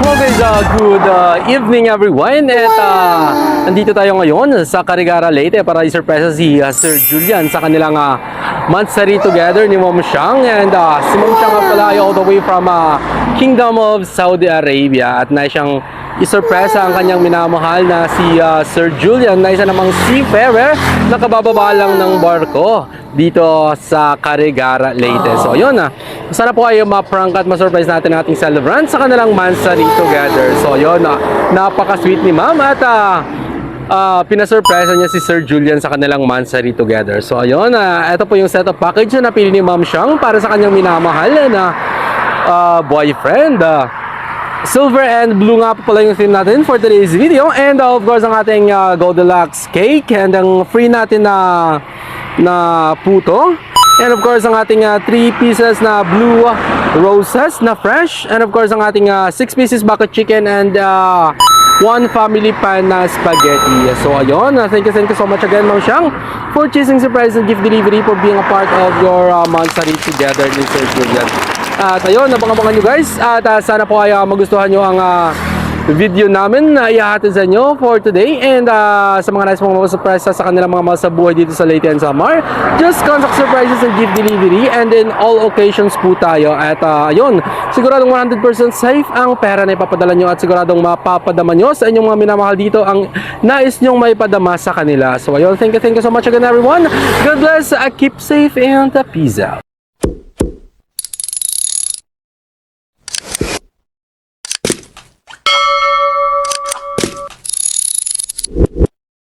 Good evening everyone at nandito tayo ngayon sa Carigara, Leyte para i-surprise si Sir Julian sa kanilang monthsary together ni Ma'am Siang. And si Ma'am Siang nga pala ay all the way from Kingdom of Saudi Arabia at nais siyang i-surprise ang kanyang minamahal na si Sir Julian na isa namang seafarer na kabababa lang ng barko dito sa Carigara, Leyte. So yun sana po ay ma-prank at ma-surprise natin ang ating celebrant sa kanilang monthsary together. So yun, napaka-sweet ni Ma'am at pinasurpresa niya si Sir Julian sa kanilang monthsary together. So ayun, ito po yung set of package na napili ni Ma'am Siang para sa kanyang minamahal na boyfriend. Silver and blue nga po pala yung theme natin for today's video. And of course, ang ating Goldilocks cake and ang free natin na puto. And of course, ang ating 3 pieces na blue roses na fresh. And of course, ang ating 6 pieces bucket chicken and 1 family pan na spaghetti. So ayun, thank you so much again, Ma'am Siang, for choosing surprise and gift delivery, for being a part of your monthsary together with Sir Julian. At ayun, abangan nyo guys. At sana po ay magustuhan nyo ang video namin na ihahatid sa inyo for today. And sa mga nice mga surprise sa kanilang mga mahal sa buhay dito sa Leyte and Samar, just contact surprises and gift delivery. And in all occasions po tayo. At ayun, siguradong 100% safe ang pera na ipapadala nyo at siguradong mapapadama nyo sa inyong mga minamahal dito ang nais nyong maipadama sa kanila. So ayun, thank you so much again everyone. God bless, keep safe and peace out.